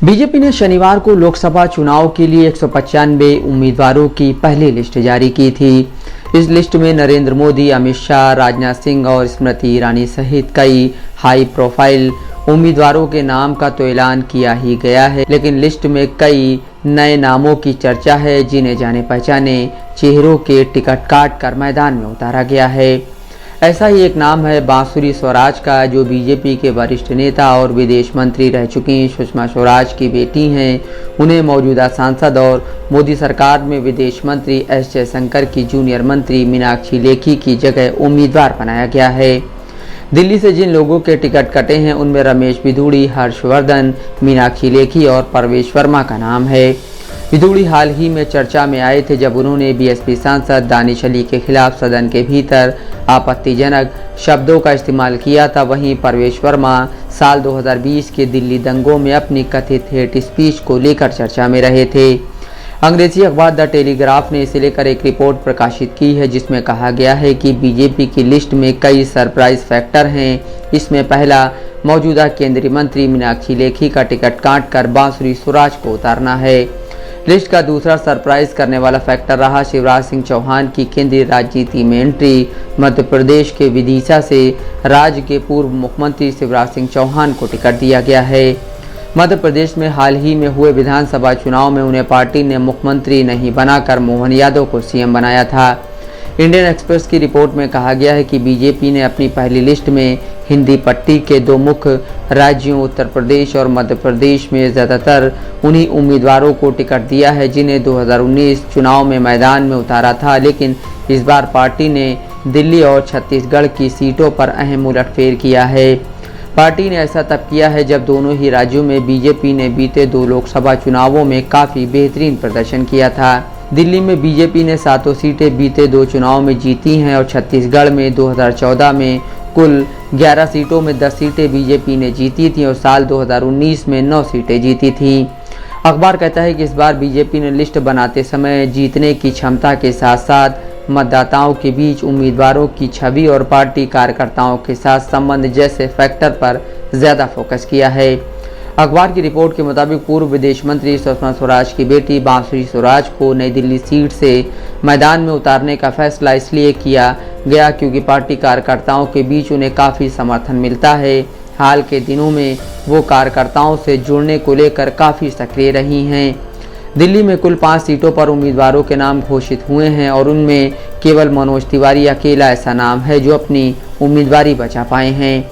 BJP ने शनिवार को लोकसभा चुनाव के लिए 195 उम्मीदवारों की पहली लिस्ट जारी की थी। इस लिस्ट में नरेंद्र मोदी, अमित शाह, राजनाथ सिंह और स्मृति ईरानी सहित कई हाई प्रोफाइल उम्मीदवारों के नाम का तो ऐलान किया ही गया है, लेकिन लिस्ट में कई नए नामों की चर्चा है जिन्हें जाने पहचाने चेहरों के टिकट काट कर मैदान में उतारा गया है। ऐसा ही एक नाम है बांसुरी स्वराज का, जो बीजेपी के वरिष्ठ नेता और विदेश मंत्री रह चुकी सुषमा स्वराज की बेटी हैं। उन्हें मौजूदा सांसद और मोदी सरकार में विदेश मंत्री एस जयशंकर की जूनियर मंत्री मीनाक्षी लेखी की जगह उम्मीदवार बनाया गया है। दिल्ली से जिन लोगों के टिकट कटे हैं उनमें रमेश बिधूड़ी, हर्षवर्धन, मीनाक्षी लेखी और परवेश वर्मा का नाम है। बिधूड़ी हाल ही में चर्चा में आए थे जब उन्होंने बीएसपी सांसद दानिश अली के खिलाफ सदन के भीतर आपत्तिजनक शब्दों का इस्तेमाल किया था। वहीं परवेश वर्मा साल 2020 के दिल्ली दंगों में अपनी कथित हेट स्पीच को लेकर चर्चा में रहे थे। अंग्रेजी अखबार द टेलीग्राफ ने इसे लेकर एक रिपोर्ट प्रकाशित की है जिसमें कहा गया है कि बीजेपी की लिस्ट में कई सरप्राइज फैक्टर हैं। इसमें पहला, मौजूदा केंद्रीय मंत्री मीनाक्षी लेखी का टिकट काट कर बांसुरी स्वराज को उतारना है। लिस्ट का दूसरा सरप्राइज करने वाला फैक्टर रहा शिवराज सिंह चौहान की केंद्रीय राजनीति में एंट्री। मध्य प्रदेश के विदिशा से राज्य के पूर्व मुख्यमंत्री शिवराज सिंह चौहान को टिकट दिया गया है। मध्य प्रदेश में हाल ही में हुए विधानसभा चुनाव में उन्हें पार्टी ने मुख्यमंत्री नहीं बनाकर मोहन यादव को सीएम बनाया था। इंडियन एक्सप्रेस की रिपोर्ट में कहा गया है कि बीजेपी ने अपनी पहली लिस्ट में हिंदी पट्टी के दो मुख्य राज्यों उत्तर प्रदेश और मध्य प्रदेश में ज़्यादातर उन्हीं उम्मीदवारों को टिकट दिया है जिन्हें 2019 चुनाव में मैदान में उतारा था, लेकिन इस बार पार्टी ने दिल्ली और छत्तीसगढ़ की सीटों पर अहम उलटफेर किया है। पार्टी ने ऐसा तब किया है जब दोनों ही राज्यों में बीजेपी ने बीते 2 लोकसभा चुनावों में काफ़ी बेहतरीन प्रदर्शन किया था। दिल्ली में बीजेपी ने 7 सीटें बीते 2 चुनाव में जीती हैं और छत्तीसगढ़ में 2014 में कुल 11 सीटों में 10 सीटें बीजेपी ने जीती थी और साल 2019 में 9 सीटें जीती थीं। अखबार कहता है कि इस बार बीजेपी ने लिस्ट बनाते समय जीतने की क्षमता के साथ साथ मतदाताओं के बीच उम्मीदवारों की छवि और पार्टी कार्यकर्ताओं के साथ संबंध जैसे फैक्टर पर ज़्यादा फोकस किया है। अखबार की रिपोर्ट के मुताबिक पूर्व विदेश मंत्री सुषमा स्वराज की बेटी बांसुरी स्वराज को नई दिल्ली सीट से मैदान में उतारने का फैसला इसलिए किया गया क्योंकि पार्टी कार्यकर्ताओं के बीच उन्हें काफ़ी समर्थन मिलता है। हाल के दिनों में वो कार्यकर्ताओं से जुड़ने को लेकर काफ़ी सक्रिय रही हैं। दिल्ली में कुल 5 सीटों पर उम्मीदवारों के नाम घोषित हुए हैं और उनमें केवल मनोज तिवारी अकेला ऐसा नाम है जो अपनी उम्मीदवारी बचा पाए हैं।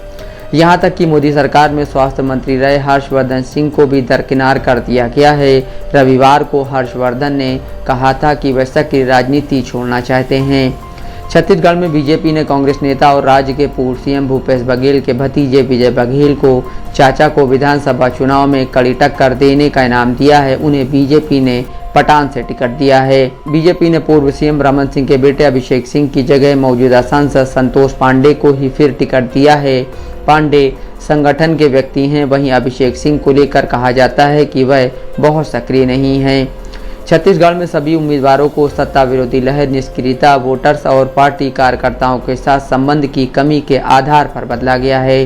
यहाँ तक कि मोदी सरकार में स्वास्थ्य मंत्री रहे हर्षवर्धन सिंह को भी दरकिनार कर दिया गया है। रविवार को हर्षवर्धन ने कहा था कि वे सक्रिय राजनीति छोड़ना चाहते हैं। छत्तीसगढ़ में बीजेपी ने कांग्रेस नेता और राज्य के पूर्व सीएम भूपेश बघेल के भतीजे विजय बघेल को चाचा को विधानसभा चुनाव में कड़ी टक्कर देने का इनाम दिया है। उन्हें बीजेपी ने पटान से टिकट दिया है। बीजेपी ने पूर्व सीएम रमन सिंह के बेटे अभिषेक सिंह की जगह मौजूदा सांसद संतोष पांडे को ही फिर टिकट दिया है। पांडे संगठन के व्यक्ति हैं, वहीं अभिषेक सिंह को लेकर कहा जाता है कि वह बहुत सक्रिय नहीं हैं। छत्तीसगढ़ में सभी उम्मीदवारों को सत्ता विरोधी लहर, निष्क्रियता, वोटर्स और पार्टी कार्यकर्ताओं के साथ संबंध की कमी के आधार पर बदला गया है।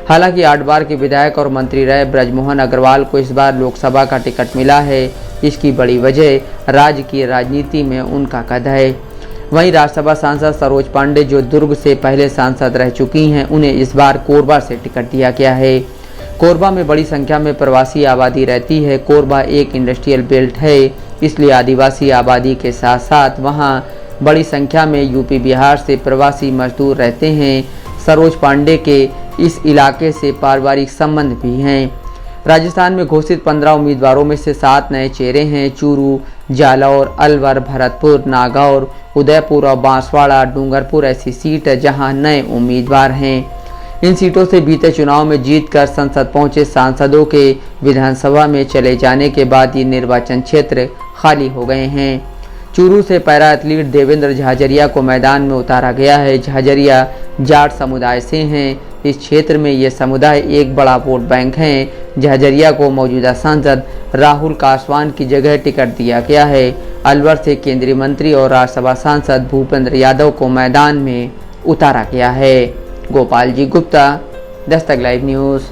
हालांकि 8 बार के विधायक और मंत्री रहे बृजमोहन अग्रवाल को इस बार लोकसभा का टिकट मिला है। इसकी बड़ी वजह राज्य की राजनीति में उनका कद है। वहीं राज्यसभा सांसद सरोज पांडे जो दुर्ग से पहले सांसद रह चुकी हैं, उन्हें इस बार कोरबा से टिकट दिया गया है। कोरबा में बड़ी संख्या में प्रवासी आबादी रहती है। कोरबा एक इंडस्ट्रियल बेल्ट है, इसलिए आदिवासी आबादी के साथ साथ वहां बड़ी संख्या में यूपी बिहार से प्रवासी मजदूर रहते हैं। सरोज पांडे के इस इलाके से पारिवारिक संबंध भी हैं। राजस्थान में घोषित 15 उम्मीदवारों में से 7 नए चेहरे हैं। चूरू, जालौर, अलवर, भरतपुर, नागौर, उदयपुर और बांसवाड़ा, डूंगरपुर ऐसी सीट है जहां नए उम्मीदवार हैं। इन सीटों से बीते चुनाव में जीतकर संसद पहुंचे सांसदों के विधानसभा में चले जाने के बाद ये निर्वाचन क्षेत्र खाली हो गए हैं। चूरू से पैरा एथलीट देवेंद्र झाझरिया को मैदान में उतारा गया है। झाझरिया जाट समुदाय से हैं। इस क्षेत्र में ये समुदाय एक बड़ा वोट बैंक हैं। झाझरिया को मौजूदा सांसद राहुल कासवान की जगह टिकट दिया गया है। अलवर से केंद्रीय मंत्री और राज्यसभा सांसद भूपेंद्र यादव को मैदान में उतारा गया है। Gopal ji Gupta, Dastak live news.